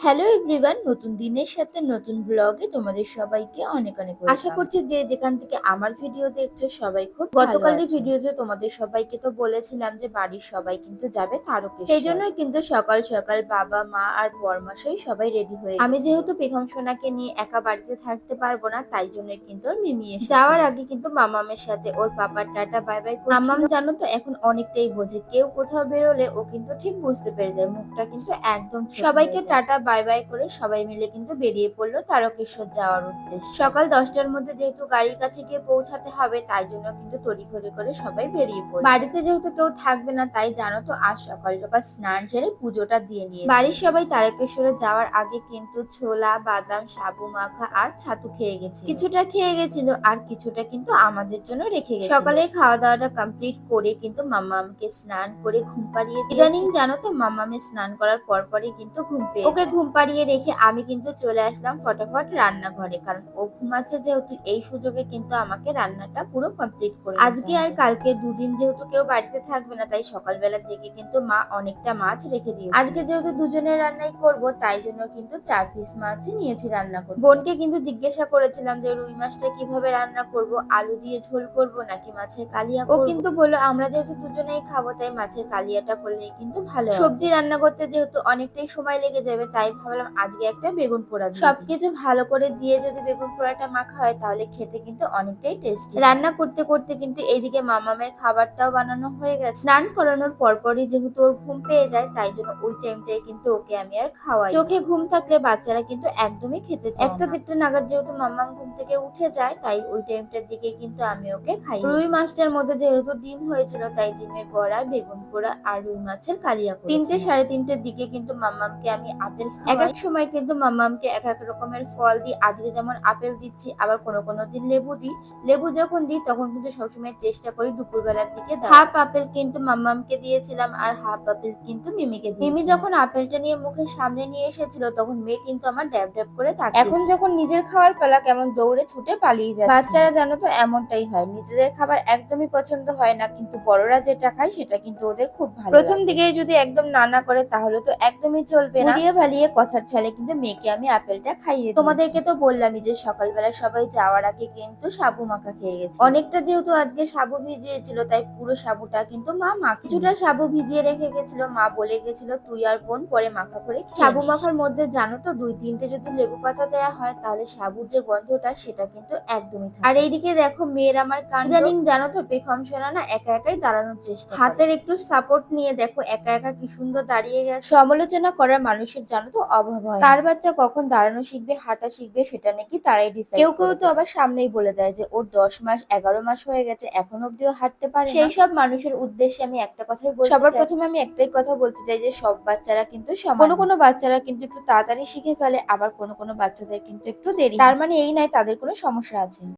Hello everyone, নতুন দিনের সাথে নতুন ব্লগে তোমাদের সবাইকে অনেক অনেক আশা করছি যে যেখান থেকে আমার ভিডিও দেখছো সবাই খুব গতকালের ভিডিওতে তোমাদের সবাইকে তো বলেছিলাম যে বাড়ির সবাই কিন্তু যাবে তারকেশ্বর। সেই জন্যই কিন্তু সকাল সকাল বাবা মা আর বরমশাই সবাই রেডি হয়ে আমি যেহেতু পেখম সোনাকে নিয়ে একা বাড়িতে থাকতে পারবো না, তাই জন্য কিন্তু ওর মিমি এসেছে। যাওয়ার আগে কিন্তু মামামের সাথে ওর পাপার টাটা বাই বাই করছিল। মামাম জানো তো এখন অনেকটাই বোঝে, কেউ কোথাও বেরোলে ও কিন্তু ঠিক বুঝতে পেরে যায়, মুখটা কিন্তু একদম সবাইকে টাটা বাই বাই করে সবাই মিলে কিন্তু বেরিয়ে পড়লো তারকেশ্বর যাওয়ার উদ্দেশ্যে। সকাল 10টার মধ্যে যেহেতু গাড়ির কাছে গিয়ে পৌঁছাতে হবে, তাই জন্য কিন্তু তড়িঘড়ি করে সবাই বেরিয়ে পড়লো। বাড়িতে যেহেতু কেউ থাকবে না, তাই জানো তো আজ সকাল সকাল স্নান সেরে পুজোটা দিয়ে নিয়ে বাড়ির সবাই তারকেশ্বরে যাওয়ার আগে কিন্তু ছোলা বাদাম সাবু মাখা আর ছাতু খেয়ে গেছে। কিছুটা খেয়ে গেছিল আর কিছুটা কিন্তু আমাদের জন্য রেখে গেছে। সকালে খাওয়া দাওয়াটা কমপ্লিট করে কিন্তু মাম্মামকে স্নান করে ঘুম পাড়িয়ে ইদানিং জানো তো মাম্মামে স্নান করার পরপরই কিন্তু ঘুম পেয়ে ওকে ঘুম পাড়িয়ে রেখে আমি কিন্তু চলে আসলাম ফটাফট রান্নাঘরে, কারণ ও ঘুমাচ্ছে যেহেতু এই সুযোগে কিন্তু আমাকে রান্নাটা পুরো কমপ্লিট করে আজকে আর কালকে দুদিন যেহেতু কেউ বাড়িতে থাকবে না, তাই সকালবেলার দিকে কিন্তু মা অনেকটা মাছ রেখে দিয়েছে। আজকে যেহেতু দুজনের রান্নাই করব, তাই জন্য কিন্তু 4 পিস মাছই নিয়েছি রান্না করব। বোনকে কিন্তু জিজ্ঞাসা করেছিলাম যে রুই মাছটা কিভাবে রান্না করব, আলু দিয়ে ঝোল করব নাকি মাছের কালিয়া করব। ও কিন্তু বললো আমরা যেহেতু দুজনেই খাবো, তাই মাছের কালিয়াটা করলেই কিন্তু ভালো। সবজি রান্না করতে যেহেতু অনেকটাই সময় লেগে যাবে, তাই ভাবলাম আজকে একটা বেগুন পোড়া দিই। সবকিছু ভালো করে দিয়ে যদি বেগুন পোড়াটা মাখা হয় তাহলে খেতে কিন্তু অনেকটাই টেস্টি। রান্না করতে করতে কিন্তু এইদিকে মামামের খাবারটাও বানানো হয়ে গেছে। স্নান করানোর পরপরই যেহেতু ওর ঘুম পেয়ে যায়, তাই জন্য ওই টাইমটাই কিন্তু ওকে আমি আর খাওয়াই। চোখে ঘুম থাকলে বাচ্চারা কিন্তু একদমই খেতে চায় না। 1টা 1:30 নাগাদ যেহেতু মামাম ঘুম থেকে উঠে যায়, তাই ওই টাইমটার দিকে কিন্তু আমি ওকে খাই। রুই মাছটার মধ্যে যেহেতু ডিম হয়েছিল, তাই ডিমের বড়া বেগুন পোড়া আর রুই মাছের কালিয়া করেছি। 3টে 3:30টার দিকে কিন্তু মাম্মামকে আমি আপেল খাওয়াই। এক এক সময় কিন্তু মাম্মামকে এক এক রকমের ফল দিই। আজকে যেমন আপেল দিচ্ছি, আবার কোনো দিন লেবু দিই। লেবু যখন দিই তখন কিন্তু সবসময় চেষ্টা করি দুপুরবেলার দিকে হাফ আপেল কিন্তু মাম্মামকে দিয়েছিলাম আর হাফ আপেল কিন্তু মিমিকে দিয়েছিলাম। মিমি যখন আপেলটা নিয়ে মুখের সামনে নিয়ে এসেছিল, তখন মেয়ে কিন্তু আমার ড্যাব ড্যাব করে তাকিয়েছিল। এখন যখন নিজের খাওয়ার পালা, কেমন দৌড়ে ছুটে পালিয়ে যাচ্ছে। বাচ্চারা জানো তো এমনটাই হয়, নিজেদের খাবার একদমই পছন্দ হয় না, কিন্তু বড়রা যেটা খায় সেটা কিন্তু ওদের খুব ভালো। প্রথম দিকে যদি একদম না করে তাহলে তো একদমই চলবে না। ভুলিয়ে ভালিয়ে কথার ছলে কিন্তু মেয়েকে আমি আপেলটা খাইয়ে দিয়েছি। তোমাদেরকে তো বললামই যে সকালবেলা সবাই যাওয়ার আগে কিন্তু সাবু মাখা খেয়ে গেছে। অনেকটা যেহেতু আজকে সাবু ভিজিয়েছিল, তাই পুরো সাবুটা কিন্তু মা কিছুটা সাবু ভিজিয়ে রেখে গেছিল। মা বলে গেছিল তুই আর বোন পরে মাখা করে সাবু মাখার মধ্যে জানো তো 2-3টে যদি লেবু পাতা দেওয়া হয়, তাহলে সাবুর যে গন্ধটা সেটা কিন্তু একদমই থাকে। আর এইদিকে দেখো মেয়ের আমার কাণ্ড, ইদানিং জানো তো পেখম সোনা না একা একাই দাঁড়ানোর চেষ্টা করে। হাতের একটু সাপোর্ট নিয়ে দেখো একা একা কি সুন্দর দাঁড়িয়ে গেছে। সমালোচনা করার মানুষের জানো তো অভাব হয়। কার বাচ্চা কখন দাঁড়ানো শিখবে হাঁটা শিখবে সেটা নাকি তারাই ডিসাইড। কেউ তো আবার সামনেই বলে দেয় যে ওর 10 মাস 11 মাস হয়ে গেছে, এখন অব্দিও হাঁটতে পারে না। সেই সব মানুষের উদ্দেশ্যে আমি একটা কথাই বলতে চাই, সবার প্রথমে আমি একটাই কথা বলতে চাই যে সব বাচ্চারা কিন্তু সমান। কোনো বাচ্চারা কিন্তু একটু তাড়াতাড়ি শিখে ফেলে, আবার কোনো বাচ্চাদের কিন্তু একটু দেরি। তার মানে এই নয় তাদের কোনো সমস্যা আছে।